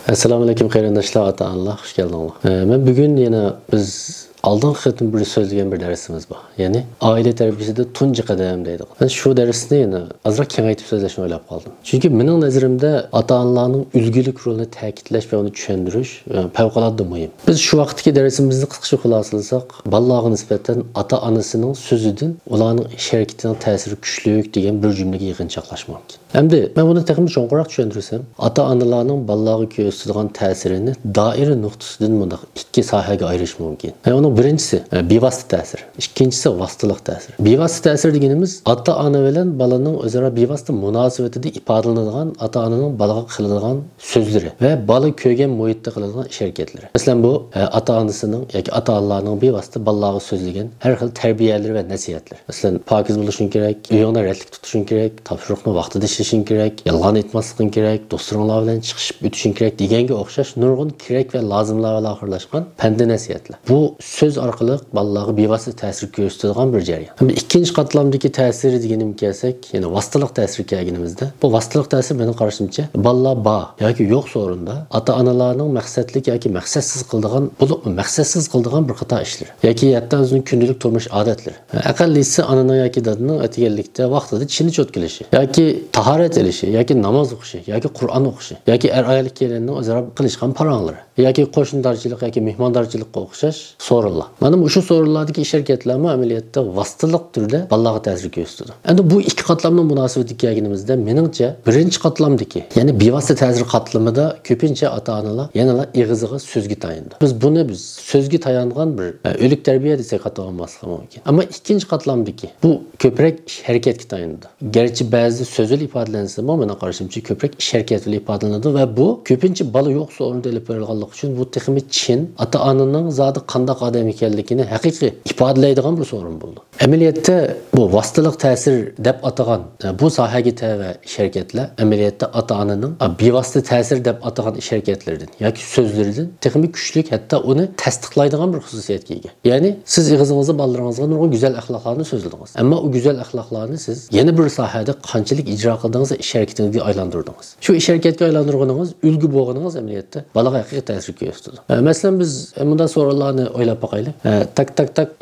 Assalomu alaykum qarindoshlar, ota-onalar, xush keldinglar. Men bugun yana biz aldın xetim bir so'zlagan bir dersimiz bor. Ya'ni aile tarbiyasida tunji qadam deydi. Men shu darsni yana azroq kengaytib so'zlashni o'ylab qoldim. Chunki mening nazarimda ota-onalarning ulgulik rolini ta'kidlash va uni tushuntirish favqulodda muhim. Biz shu vaqtdagi darsimizni qisqacha xulosalasak, bolalarga nisbatan ota-onasining so'zidan ularning harakatining ta'siri kuchli degan bir jumlaga yig'inchoqlash mumkin. Endi men buni texnik cho'nqaroq tushuntirsam, ota-onalarning bolalarga ko'rsatadigan ta'sirini doira nuqtasidan bunda ikki sohaga ayirish mumkin. Onun birincisi bevosita ta'sir, ikkinchisi vositalik ta'sir. Bevosita ta'sir deganimiz ota-ona bilan bolaning o'zaro bevosita munosabatida ifodalanadigan ota-onaning bolaga qiladigan so'zlari va bola ko'rgan muhitda qiladigan harakatlari. Masalan, bu ota-onasining yoki ota-onalarning bevosita bolalarga so'zlagan har xil tarbiyalari va nasihatlar. Masalan, pokiz bo'lishing kerak, uyingda ratlik tutishing kerak, topshiriqni vaqtida ishing kerak, yolg'on aytmasliging kerak, do'stlaringlar bilan chiqishib o'tishing kerak deganga o'xshash nurg'un kerak va lozimlar bilan oxirlashgan panda nasihatlar. Bu söz orqali bolalarga bevosita ta'sir ko'rsatadigan bir jarayon. Endi ikkinchi qatlamdagi ta'siri deganim kelsak, ya'ni vositalik ta'sir kelganimizda, bu vositalik ta'sir mening qarashimcha bolalar bor yoki yo'q so'rinda ota-onalarning maqsadlik yoki maqsadsiz qildigan, maqsadsiz qildigan bir qator ishlar yoki hatto o'zining kundalik turmush odatlari. Aqallisi onaning yoki dadaning o'tganlikda vaqtida tishini cho'tkilishi yoki tahorat ilishi yoki namoz o'qishi yoki Qur'on o'qishi yoki ayol kelinning o'zaro qilishgan paranglari yoki qo'shnidarchilik yoki mehmondorchilikqa o'xshash so'rinlar. Mana bu shu so'rinlardagi ish harakatlarni amaliyotda vositalik turda bolalarga ta'sir ko'rsatadi. Endi bu ikki qatlamning munosabatiga kelganimizda meningcha birinchi qatlamdagi, ya'ni bevosita ta'sir qatlamida ko'pincha ota-onalar yanalar ig'iziga so'zga tayindi. Biz so'zga tayangan bir o'lik tarbiya desak xato bo'lmasligi mumkin. Ammo ikkinchi qatlamdagi bu ko'proq ish harakatga tayindi. Garchi ba'zi so'zli ifodalansa, mening qarashimcha ko'proq ish harakatli ifodalanadi va bu ko'pincha bola yo'q so'rinda olib berilganligi uchun bu texnik chin ota-onaning zoti qanday odam ekanligini haqiqiy ifodalaydigan bir so'rin bo'ldi. Amaliyotda bu vositalik ta'sir deb atagan bu sohaga tava harakatlar amaliyotda ota-onaning bevosita ta'sir deb atagan ish harakatlaridan yoki so'zlaridan texnik kuchli, hatto uni tasdiqlaydigan bir xususiyatga ega. Ya'ni siz ig'izingizda bolalaringizga nurg'un go'zal axloqlarni so'zladingiz. Ammo u go'zal axloqlarni siz yana bir sohada qanchalik ijro qildingiz, ish harakatingizga aylantirdingiz. Shu ish harakatga aylantirganingiz, ulgu bo'lganingiz amaliyotda bolaga haqiqiy ta'sir ko'rsatadi. Masalan, biz bunday so'rovlarni o'ylab boqaylik. Tak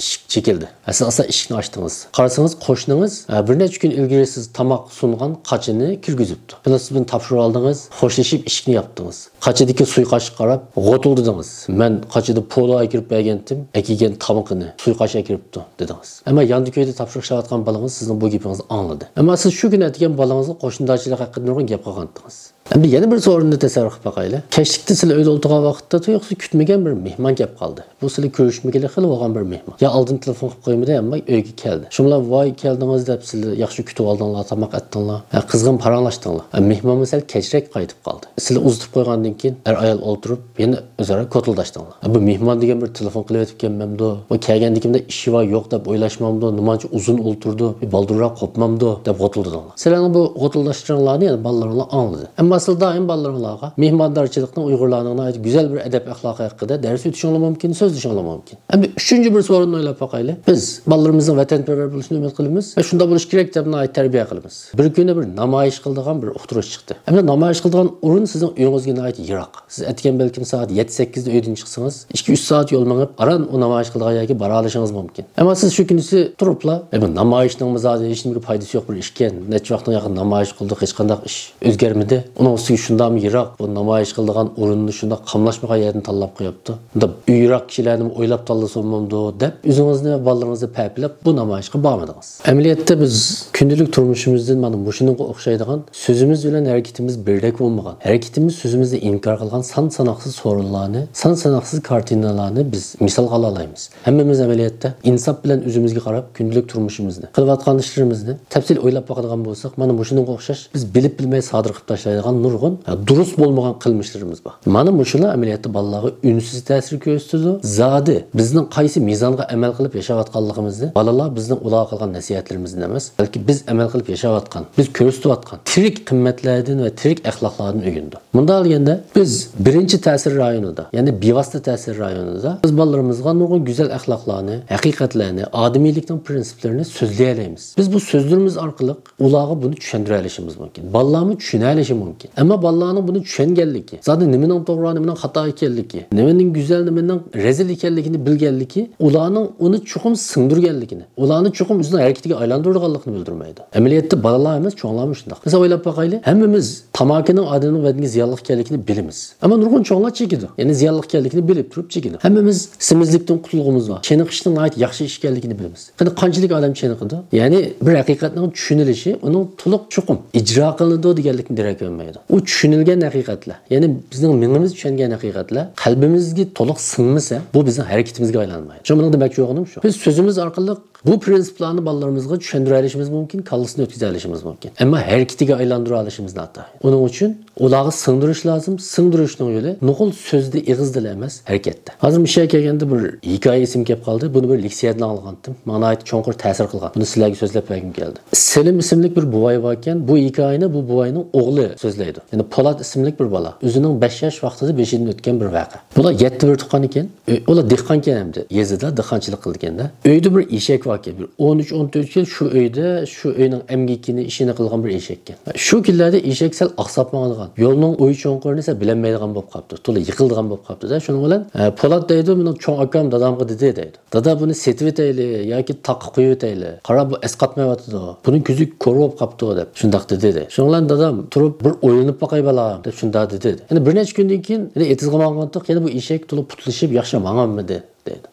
eshik chekildi. Siz eshikni ochdingiz. Qarasangiz qo'shningiz bir necha kun ilgari siz tomoq sungan qachini kirgizibdi. Siz buni topshirib oldingiz, xo'shlashib eshikni yopdingiz. Qachidagi suiqosh qarab, g'otul dedingiz. Men qachida polo kirib bergandim, akigan tomoqni suiqosh kiribdi dedingiz. Ammo yonda ko'yda topshiriqlayotgan bolangiz sizning bu gapingizni angladi. Ammo siz shu kun aytgan bolangizga qo'shnidarchilik haqida nurg'un gap qilgandingiz. Endi yana bir so'rinni tasavvur qilib boqaylik. Kechlikda sizlar uyda o'tirgan vaqtda to'yqisi kutmagan bir mehmon kelib qoldi. Bu sizlar ko'rishmagani xil bo'lgan bir mehmon. Ya oldin telefon qilib qo'ymadi, ammo uyga keldi. Shunlar voy keldingiz deb sizlar yaxshi kutib oldinglar, tomoq atdinglar, qizg'in paranglashtinglar. Mehmon sal kechrak qaytib qoldi. Sizlar uzatib qo'ygandan keyin ayol o'ltirib, yana o'zaro ko'tildashdinglar. Bu mehmon degan bir telefon qilib o'tib kelmamdi. Bu kelgandikimda ishi va yo'q deb o'ylashmamdi, nimacha uzun o'ltirdi, baldurroq qopmamdi deb g'otildinglar. Sizlarning bu g'otildashtirganlarni yana bolalarga angladi. Ammo siz doim bolalarga mehmondorchilikning Uyg'urlarning ait go'zal bir adab axloqi haqida dars o'tishingiz mumkin, so'zlashingiz mumkin. Endi uchinchi bir so'rinni o'ylab boqaylik. Biz bolalarimizning vatanparvar bo'lishini umid qilamiz va shunda bo'lish kerak deb tarbiya qilamiz. Bir kuni bir namoyish qildigan bir o'qituvchi chiqdi. Endi namoyish qildigan o'rin sizning uyingizga ait yiroq. Siz aytgan balkim soat 7-8 da uydan chiqsangiz, 2-3 soat yo'l mengib, aran u namoyish qildigan yerga bora olishingiz mumkin. Ammo siz shu kunisi turibla, bu namoyishning mizodi hech nimaga foydasi yo'q bir ish ekan. Necha vaqtdan yaqin namoyish qildik, hech qanday ish o'zgarmadi. Uni shundami yiroq bu namoyish qildigan o'rinni shunda qamlashmagan yerni tanlab qo'yibdi. Unda yiroq kishilarni o'ylab tanlasamamdi deb o'zingizni va bolalaringizni payplab bu namoyishga bormadingiz. Amaliyotda biz kundalik turmushimizdan mana shunga o'xshaydigan so'zimiz bilan harakatimiz birdek bo'lmagan, harakatimiz so'zimizni inkor qilgan son-sanoqsiz so'rinlarni, son-sanoqsiz kartinalarni biz misol qila olamiz. Hammamiz amaliyotda insof bilan o'zimizga qarab kundalik turmushimizni, qilayotgan ishlarimizni tafsil o'ylab boqadigan bo'lsak, mana shunga o'xshash biz bilib bilmay sodir qilib tashlaydigan nurg'un durust bo'lmagan qilmishlarimiz bor. Mana shular amaliyotda bolalarga unsiz ta'sir ko'rsatadi. Zodi bizning qaysi mezonga amal qilib yashayotganligimizni bolalar bizning ular qilgan nasihatlarimizdan emas, balki biz amal qilib yashayotgan, biz ko'rsatayotgan tirik qimmatlardan va tirik axloqlardan o'g'indi. Bunda olganda biz birinchi ta'sir rayonida, ya'ni bevosita ta'sir rayonida biz bolalarimizga nurg'un go'zal axloqlarni, haqiqatlarni, odamiylikning prinsiplarini so'zlay olamiz. Biz bu so'zlarimiz orqali ularga buni tushuntira olishimiz mumkin. Bolalarni tushuna olishi mumkin. mümkün. Ama balalarning buni tushunganligi, zaten nimaning to'g'ri, nimaning xato ekanligi, nimaning go'zal, nimaning rezil ekanligini bilganligi, ularning uni chuqur singdirganligini, ularni chuqur o'zining harakatiga aylantirganligini bildirmaydi. Amaliyotda balalar emas, cho'nglar shunday. Mesela o'ylab boqaylik, hammamiz tamakining odamning va'diga ziyonli ekanligini bilamiz. Ammo nurg'un cho'nglar chekidi. Ya'ni ziyonli ekanligini bilib turib chekidi. Hammamiz semizlikdan qutulg'imiz bor. Cheniqishning yaxshi ish ekanligini bilamiz. Qani qanchalik odam cheniqidi? Ya'ni bir haqiqatning tushunilishi uning to'liq chuqur ijro qilinadi deganlikni darak bermaydi. U tushunilgan haqiqatlar, ya'ni bizning mingimiz tushungan haqiqatlar qalbimizga to'liq singmasa, bu bizning harakatimizga aylanmaydi. Shu mening demoqchi bo'lganim shu. Biz so'zimiz orqali bu prinsiplarni balalarimizga tushuntira olishimiz mumkin, kallasini o'tkaza olishimiz mumkin. Ammo harakatiga aylantira olishimiz noto'g'ri. Uning uchun ularni singdirish lozim. Singdirishning yo'li nuqul so'zda, ig'izda emas, harakatda. Hozir misha kelganda bir hikoya esim kelib qoldi. Buni bir leksiyadan olgandim. Menga ayt cho'nqur ta'sir qilgan. Buni sizlarga so'zlab bergim keldi. Selim ismli bir buvay bor ekan. Bu hikoyani bu buvayning o'g'li so'zlaydi. Ya'ni Polat ismli bir bola. O'zining 5 yosh vaqtida beshidan o'tgan bir voqea. Bular 7 bir tuqqan ekan. Ular dehqon ekan hamda. Yezida dehqonchilik qilganda. Uyda bir eshak vakil bir 13-14 yıl şu öyning emgikini işini qilgan bir eshakkan. Şu kunlarda eshak sal aqsab mang'an. Yo'lning o'yi cho'nqirini esa bilmaydigan bo'lib qolibdi. To'la yiqildigan bo'lib qolibdi-da. Shuning bilan Polat deydi, mening cho'ng akam dadamga deydi. Dada buni setib etayli yoki taqqa qo'yib etayli. Qarab bu esqatmayotdi. Buning ko'zi ko'r bo'lib qolibdi deb. Shundaq dedi. Shuning bilan dadam turib bir o'ylanib boqay balam deb shunda dedi. Endi bir necha kundan keyin etizga mang'andiq, yana bu eshak to'la putlashib yaxshi mang'anmidi.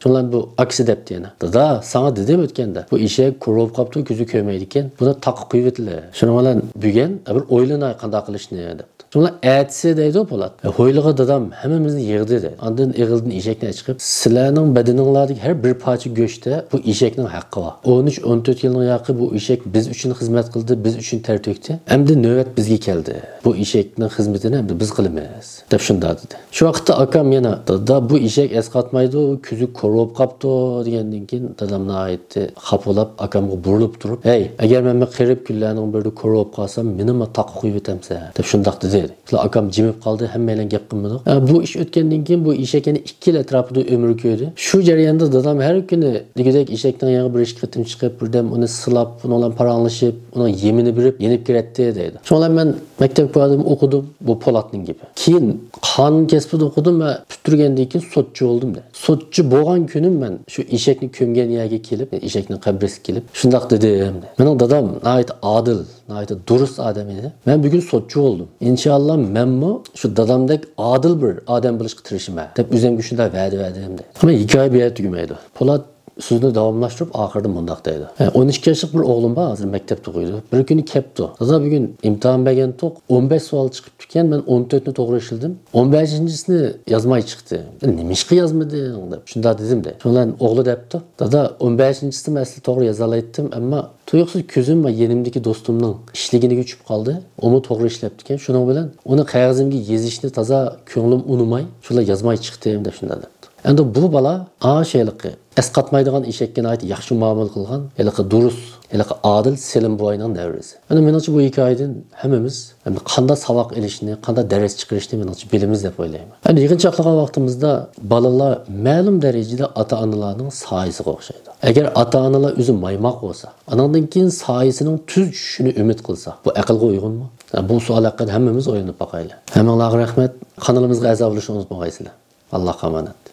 Şunlar bu aksi depti yana. Dada sana dedim ötkende. Bu işe kurulup kaptı, gözü köymeydikken. Buna takı kıyvetli. Şunlar bilen büyügen bir oylanay qanday qilishni depti. Şunlar aytsa deydi o Polat. Hoyliga dadam hammamizni yig'di dedi. Ondan ig'ildan eshakdan chiqib, sizlarning badaninglardagi har bir parcha go'shtda bu eshakning haqqi bor. 13-14 yilning haqqi bu eshak biz uchun xizmat qildi, biz uchun ter to'kdi. Endi navbat bizga keldi. Bu eshakning xizmatini endi biz qilamiz deb shunda dedi. Shu vaqtda akam yana dada bu eshak esqatmaydi, ko'zi ko'rib qapti degandan keyin dadamga aytdi. Xapolab akamga burilib turib, "Hey, agar men qirib kunlarning birida ko'rib qolsam, meni taqqa qo'yib etamsa?" deb shundaq dedi. Şular akam jimib qoldi, hammalar gap qilmadi. Bu ish o'tgandan keyin bu eshak yana 2 yil atrofida umr ko'rdi. Shu jarayonda dadam har kuni degidek eshakdan yana bir ish qitim chiqib, birdan uni silab, uning paranglashib, uning yemini berib, yenib kiratdi deydi. Shunlar men maktabga bordim, o'qidim, bu Polatning gibi. Keyin qonun kasbida o'qidim va bitirgandan keyin sotchi bo'ldim dedi. Sotchi bo'lgan kunim men shu eshakni ko'mgan yerga kelib, eshakning qabrisiga kelib, shundaq dedim. Mening dadam nayt adil, nayt durust odam edi. Men bugun sotchi bo'ldim. İnşallah menmi şu dadamdek adil bir odam bo'lishga tirishiman deb o'zimga shunday va'da berdim dedi. Ama hikoya bu yerda tugamaydi. Polat so'zni davomlashtirib oxirida mundaq deydi. 12 yoshlik bir o'g'lim bor, hozir maktabda o'qiydi. Bir kuni kelibdi. Dada bugun imtihon bergan to'q 15 savol chiqib ekan, men 14 ni to'g'ri ishildim. 15-sini yozmay chiqdi. Nima ishqa yozmading deb shunda dedim de. Shundan o'g'li debdi. Dada 15-sini asli to'g'ri yoza oldim, ammo tuyuqsiz ko'zim va yenimdagi do'stimning ishligini ko'chib qoldi. Uni to'g'ri ishlabdi ekan. Shuning bilan uni qog'ozimga yozishni toza ko'nglim unumay, shular yozmay chiqdim deb shunda debdi. Endi bu bola şeyliqi esqatmaydigan eshakka ayt yaxshi muomala qilgan, eliqi durust, eliqi adil Selim boyning davrasi. Ana menimcha bu hikoyadan hammamiz qanday savoq olishni, qanday dars chiqarishni menimcha bilamiz deb o'ylayman. Endi yig'inchoqlagan vaqtimizda bolalar ma'lum darajada ota-onalarning soyasiga o'xshaydi. Agar ota-onalar o'zi maymoq bo'lsa, anandan keyin soyasining tuz tushishini umid qilsa, bu aqlga uyg'unmi? Bu savol haqida hammamiz o'ylanib boqaylik. Hammalarga rahmat. Kanalimizga a'zo bo'lishni unutmag'aysizlar. Allohga omonat.